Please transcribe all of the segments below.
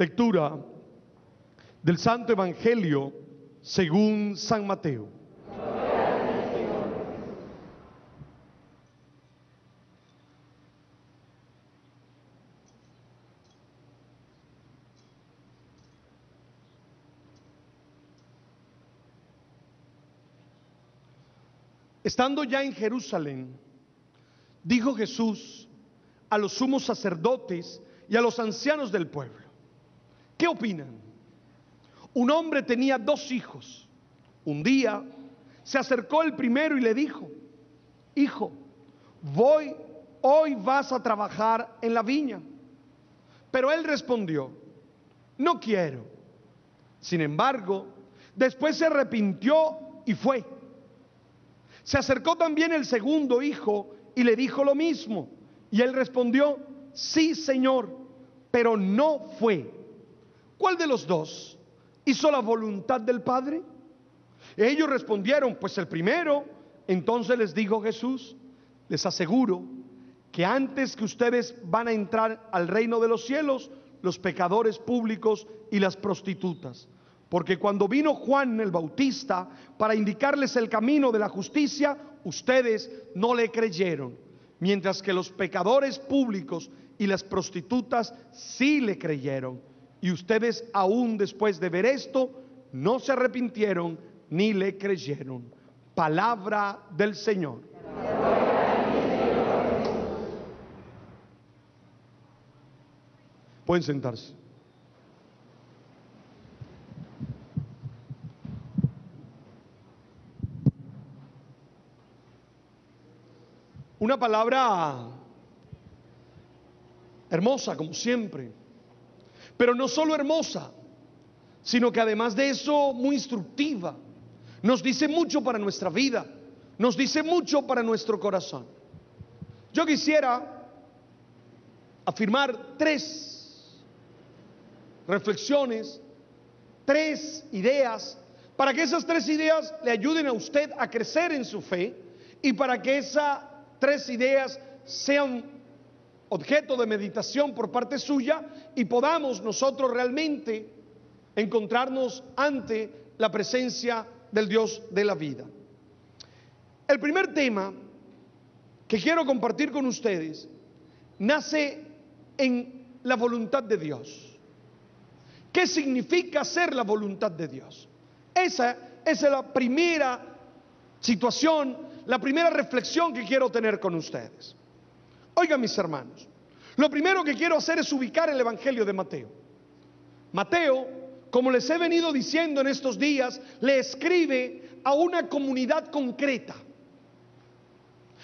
Lectura del Santo Evangelio según San Mateo. Estando ya en Jerusalén, dijo Jesús a los sumos sacerdotes y a los ancianos del pueblo: ¿qué opinan? Un hombre tenía 2 hijos. Un día se acercó el primero y le dijo: hijo, hoy vas a trabajar en la viña. Pero él respondió: no quiero. Sin embargo, después se arrepintió y fue. Se acercó también el segundo hijo y le dijo lo mismo. Y él respondió: sí, Señor, pero no fue. ¿Cuál de los 2 hizo la voluntad del Padre? Ellos respondieron: pues el primero. Entonces les dijo Jesús: les aseguro que antes que ustedes van a entrar al reino de los cielos, los pecadores públicos y las prostitutas. Porque cuando vino Juan el Bautista para indicarles el camino de la justicia, ustedes no le creyeron, mientras que los pecadores públicos y las prostitutas sí le creyeron. Y ustedes, aún después de ver esto, no se arrepintieron ni le creyeron. Palabra del Señor. Pueden sentarse. Una palabra hermosa, como siempre, pero no solo hermosa, sino que además de eso muy instructiva. Nos dice mucho para nuestra vida, nos dice mucho para nuestro corazón. Yo quisiera afirmar 3 reflexiones, 3 ideas, para que esas 3 ideas le ayuden a usted a crecer en su fe y para que esas 3 ideas sean objeto de meditación por parte suya y podamos nosotros realmente encontrarnos ante la presencia del Dios de la vida. El primer tema que quiero compartir con ustedes nace en la voluntad de Dios. ¿Qué significa ser la voluntad de Dios? Esa es la primera situación, la primera reflexión que quiero tener con ustedes. Oigan, mis hermanos, lo primero que quiero hacer es ubicar el Evangelio de Mateo. Mateo, como les he venido diciendo en estos días, le escribe a una comunidad concreta.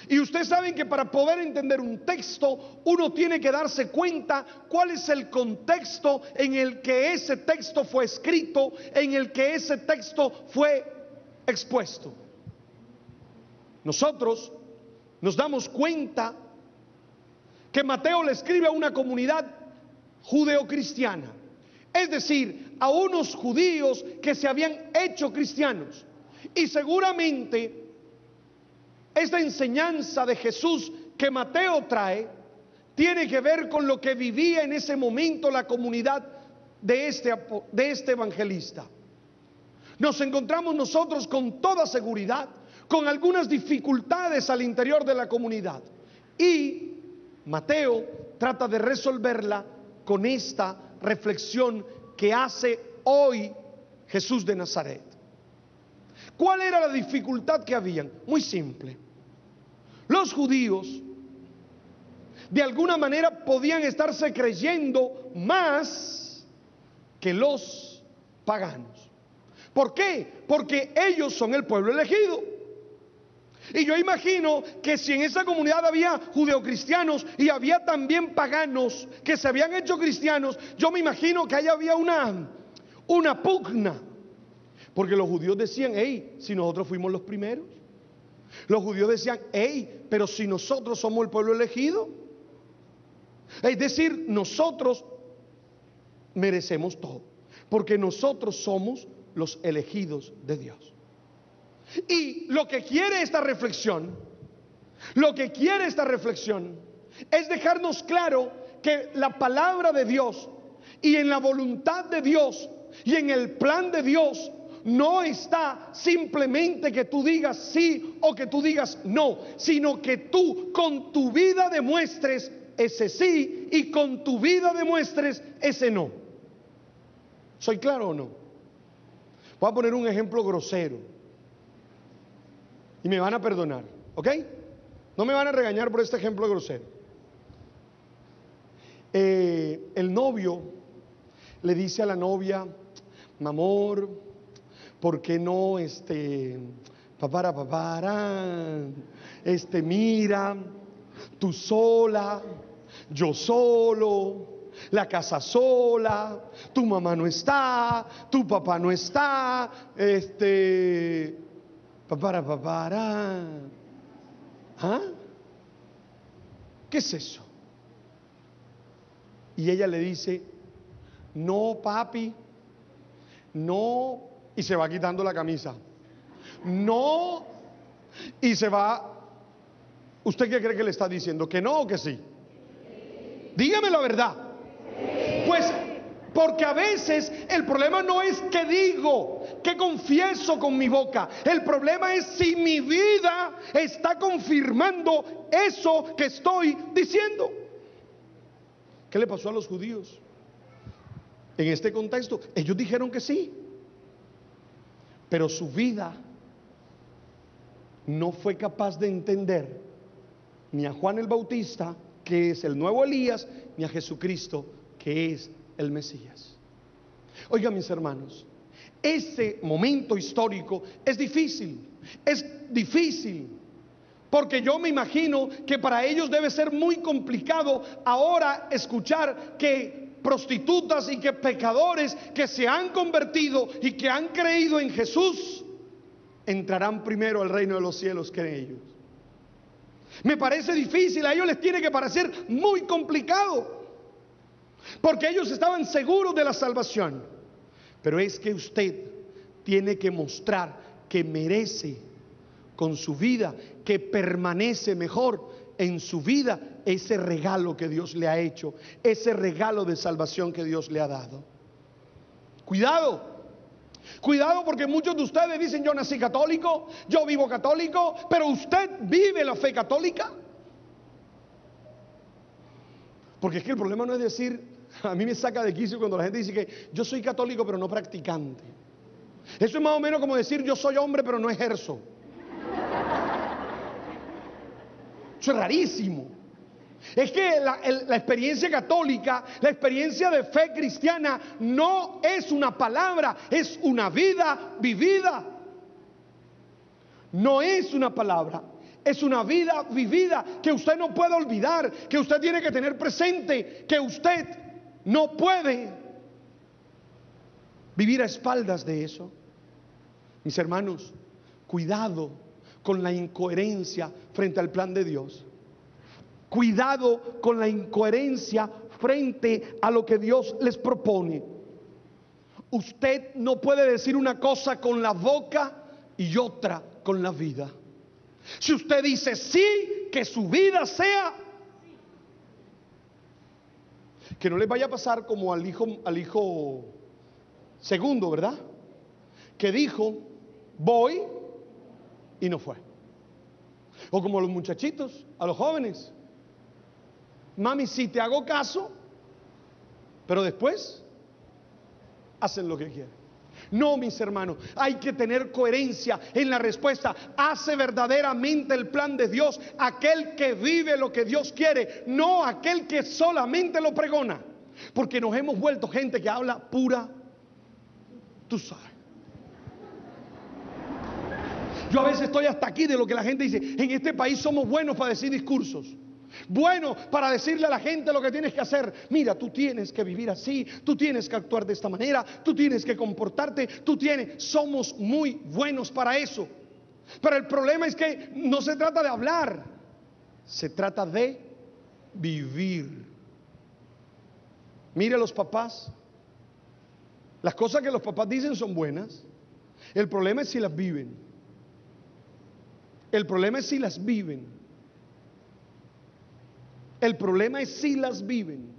Y ustedes saben que para poder entender un texto, uno tiene que darse cuenta cuál es el contexto en el que ese texto fue escrito, en el que ese texto fue expuesto. Nosotros nos damos cuenta que Mateo le escribe a una comunidad judeocristiana, es decir, a unos judíos que se habían hecho cristianos. Y seguramente esta enseñanza de Jesús que Mateo trae tiene que ver con lo que vivía en ese momento la comunidad de este evangelista. Nos encontramos nosotros con toda seguridad con algunas dificultades al interior de la comunidad, y Mateo trata de resolverla con esta reflexión que hace hoy Jesús de Nazaret. ¿Cuál era la dificultad que habían? Muy simple. Los judíos de alguna manera podían estarse creyendo más que los paganos. ¿Por qué? Porque ellos son el pueblo elegido. Y yo imagino que si en esa comunidad había judeocristianos y había también paganos que se habían hecho cristianos, yo me imagino que ahí había una pugna. Porque los judíos decían: hey, si nosotros fuimos los primeros. Los judíos decían: hey, pero si nosotros somos el pueblo elegido. Es decir, nosotros merecemos todo, porque nosotros somos los elegidos de Dios. Y lo que quiere esta reflexión es dejarnos claro que la palabra de Dios Y en la voluntad de Dios y en el plan de Dios no está simplemente que tú digas sí o que tú digas no, sino que tú con tu vida demuestres ese sí y con tu vida demuestres ese no. ¿Soy claro o no? Voy a poner un ejemplo grosero y me van a perdonar, ¿ok? No me van a regañar por este ejemplo grosero. El novio le dice a la novia: mi amor, ¿por qué no mira, tú sola, yo solo, la casa sola, tu mamá no está, tu papá no está, ¿ah? ¿Qué es eso? Y ella le dice: no, papi, no, y se va quitando la camisa. No, y se va. ¿Usted qué cree que le está diciendo? ¿Que no o que sí? Dígame la verdad. Pues porque a veces el problema no es que digo, que confieso con mi boca. El problema es si mi vida está confirmando eso que estoy diciendo. ¿Qué le pasó a los judíos? En este contexto, ellos dijeron que sí, pero su vida no fue capaz de entender ni a Juan el Bautista, que es el nuevo Elías, ni a Jesucristo, que es el Mesías. Oigan, mis hermanos, ese momento histórico es difícil, porque yo me imagino que para ellos debe ser muy complicado ahora escuchar que prostitutas y que pecadores que se han convertido y que han creído en Jesús entrarán primero al reino de los cielos que ellos. Me parece difícil, a ellos les tiene que parecer muy complicado, porque ellos estaban seguros de la salvación. Pero es que usted tiene que mostrar que merece con su vida, que permanece mejor en su vida ese regalo que Dios le ha hecho, ese regalo de salvación que Dios le ha dado. Cuidado, cuidado, porque muchos de ustedes dicen: yo nací católico, yo vivo católico, pero usted vive la fe católica. Porque es que el problema no es decir, a mí me saca de quicio cuando la gente dice que yo soy católico pero no practicante. Eso es más o menos como decir: yo soy hombre pero no ejerzo. Eso es rarísimo. Es que la experiencia católica, la experiencia de fe cristiana no es una palabra, es una vida vivida. No es una palabra, es una vida vivida que usted no puede olvidar, que usted tiene que tener presente, que usted no puede vivir a espaldas de eso. Mis hermanos, cuidado con la incoherencia frente al plan de Dios. Cuidado con la incoherencia frente a lo que Dios les propone. Usted no puede decir una cosa con la boca y otra con la vida. Si usted dice sí, que su vida sea, que no les vaya a pasar como al hijo segundo, ¿verdad? Que dijo: voy y no fue. O como a los muchachitos, a los jóvenes: mami, sí te hago caso, pero después hacen lo que quieren. No, mis hermanos, hay que tener coherencia en la respuesta. Hace verdaderamente el plan de Dios aquel que vive lo que Dios quiere, no aquel que solamente lo pregona. Porque nos hemos vuelto gente que habla pura, tú sabes. Yo a veces estoy hasta aquí de lo que la gente dice. En este país somos buenos para decir discursos, buenos para decirle a la gente lo que tienes que hacer. Mira, tú tienes que vivir así, tú tienes que actuar de esta manera, tú tienes que comportarte, somos muy buenos para eso. Pero el problema es que no se trata de hablar, se trata de vivir. Mire a los papás, las cosas que los papás dicen son buenas, el problema es si las viven. El problema es si las viven. El problema es si las viven.